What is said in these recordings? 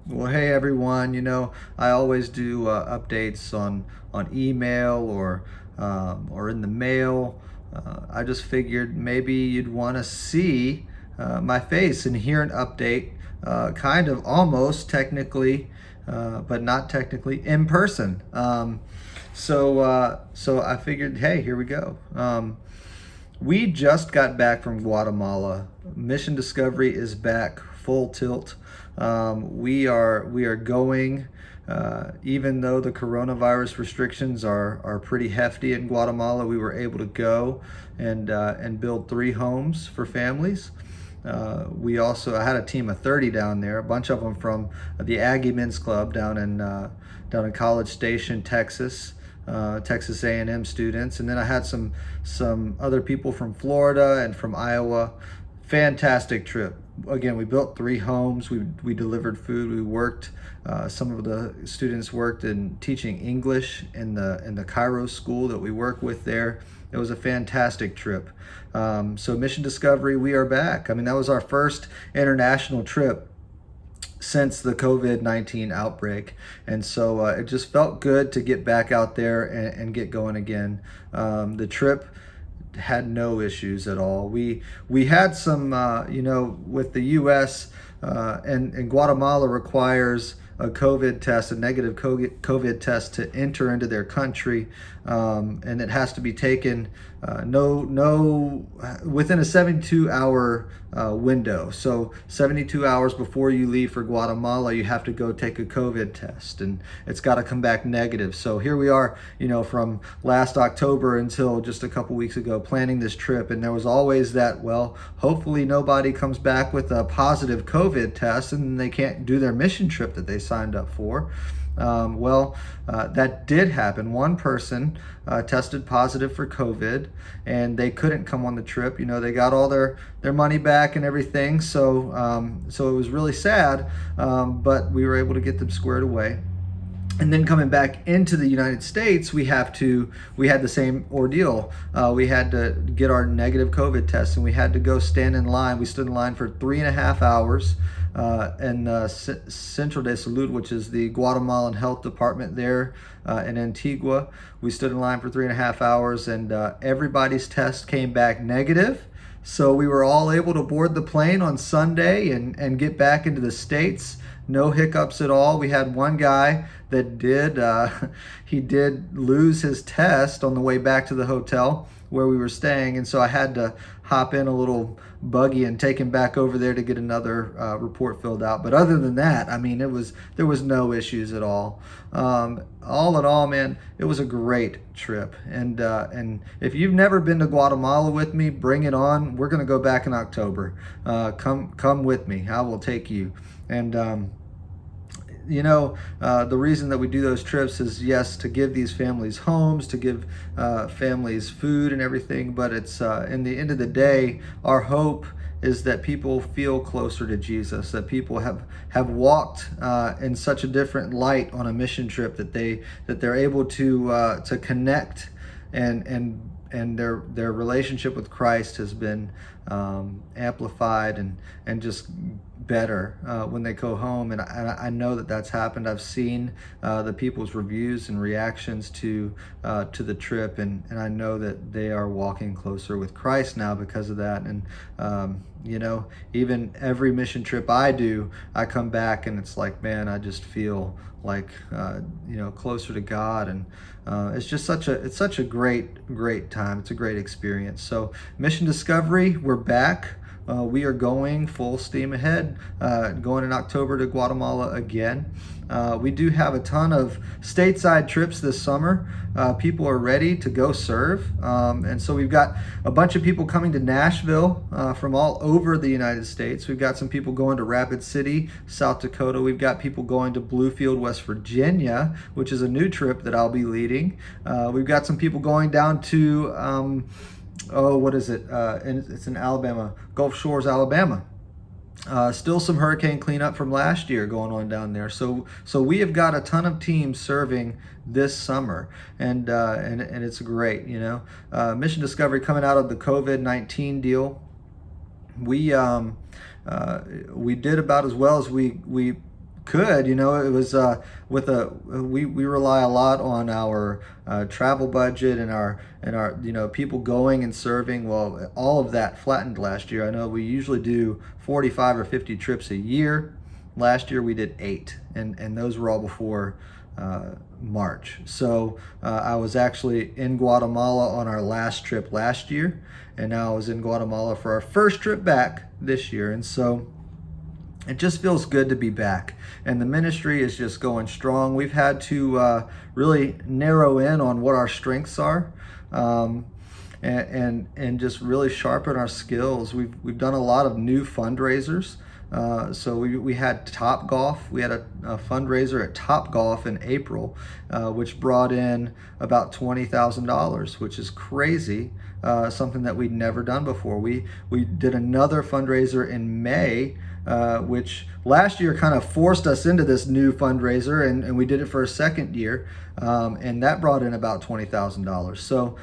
Well, hey everyone. I always do updates on email or in the mail. I just figured maybe you'd want to see my face and hear an update, kind of almost technically, but not technically in person. So I figured, hey, here we go. We just got back from Guatemala. Mission Discovery is back full tilt. We are going, even though the coronavirus restrictions are pretty hefty in Guatemala. We were able to go and build 3 homes for families. I had a team of 30 down there, a bunch of them from the Aggie Men's Club down in College Station, Texas. Texas A&M students, and then I had some other people from Florida and from Iowa. Fantastic trip. Again, we built 3 homes. We delivered food. We worked. Some of the students worked in teaching English in the Kairos school that we work with there. It was a fantastic trip. So Mission Discovery, we are back. I mean, that was our first international trip since the COVID-19 outbreak. And so it just felt good to get back out there and get going again. The trip had no issues at all. We had some, with the U.S. And Guatemala requires a COVID test, a negative COVID test to enter into their country, and it has to be taken within a 72-hour window. So 72 hours before you leave for Guatemala, you have to go take a COVID test, and it's got to come back negative. So here we are, from last October until just a couple weeks ago, planning this trip, and there was always that, well, hopefully nobody comes back with a positive COVID test and they can't do their mission trip that they signed up for. That did happen. One person tested positive for COVID, and they couldn't come on the trip. They got all their money back and everything. So it was really sad, but we were able to get them squared away. And then coming back into the United States, we had the same ordeal. We had to get our negative COVID test, and we had to go stand in line. We stood in line for 3.5 hours in Centro de Salud, which is the Guatemalan Health Department there in Antigua. We stood in line for 3.5 hours, and everybody's test came back negative. So we were all able to board the plane on Sunday and get back into the States. No hiccups at all. We had one guy that he did lose his test on the way back to the hotel where we were staying, and so I had to hop in a little buggy and take him back over there to get another report filled out. But other than that, I mean, there was no issues at all. All in all, man, it was a great trip. And if you've never been to Guatemala with me, bring it on. We're gonna go back in October. Come with me. I will take you. And the reason that we do those trips is, yes, to give these families homes, to give families food and everything, but it's in the end of the day, our hope is that people feel closer to Jesus, that people have walked in such a different light on a mission trip that they're able to connect, and their relationship with Christ has been amplified and just better when they go home. And I know that that's happened. I've seen the people's reviews and reactions to the trip, and I know that they are walking closer with Christ now because of that. And even every mission trip I do, I come back and it's like, man, I just feel like closer to God, and it's such a great time. It's a great experience. So Mission Discovery, we're back. We are going full steam ahead, going in October to Guatemala again. We do have a ton of stateside trips this summer. People are ready to go serve. And so we've got a bunch of people coming to Nashville from all over the United States. We've got some people going to Rapid City, South Dakota. We've got people going to Bluefield, West Virginia, which is a new trip that I'll be leading. We've got some people going down to what is it? It's in Alabama, Gulf Shores, Alabama. Still some hurricane cleanup from last year going on down there. So we have got a ton of teams serving this summer, and it's great. Mission Discovery, coming out of the COVID-19 deal, we did about as well as we could. It was we rely a lot on our travel budget and our people going and serving. Well, all of that flattened last year. I know we usually do 45 or 50 trips a year. Last year we did 8, and those were all before March. So I was actually in Guatemala on our last trip last year, and now I was in Guatemala for our first trip back this year. And so it just feels good to be back, and the ministry is just going strong. We've had to really narrow in on what our strengths are, and just really sharpen our skills. We've done a lot of new fundraisers. So we had Top Golf. We had a fundraiser at Top Golf in April, which brought in about $20,000, which is crazy. Something that we'd never done before. We did another fundraiser in May, which last year kind of forced us into this new fundraiser, and we did it for a second year, and that brought in about $20,000. So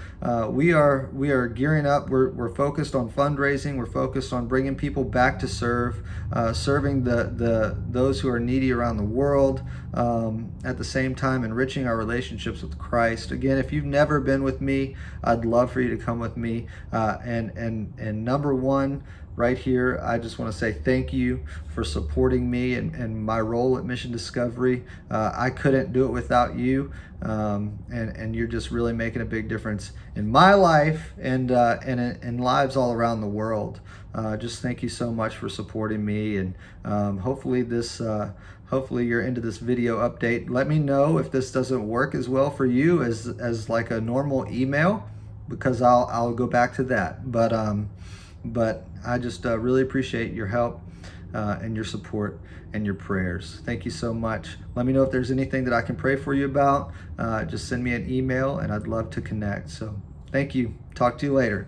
we are gearing up. We're focused on fundraising. We're focused on bringing people back to serving those who are needy around the world. At the same time, enriching our relationships with Christ. Again, if you've never been with me, I'd love for you to come with me. And number one, right here, I just want to say thank you for supporting me and my role at Mission Discovery. I couldn't do it without you, and you're just really making a big difference in my life and in lives all around the world. Just thank you so much for supporting me, and hopefully you're into this video update. Let me know if this doesn't work as well for you as like a normal email, because I'll go back to that. But I just really appreciate your help and your support and your prayers. Thank you so much. Let me know if there's anything that I can pray for you about. Just send me an email, and I'd love to connect. So thank you. Talk to you later.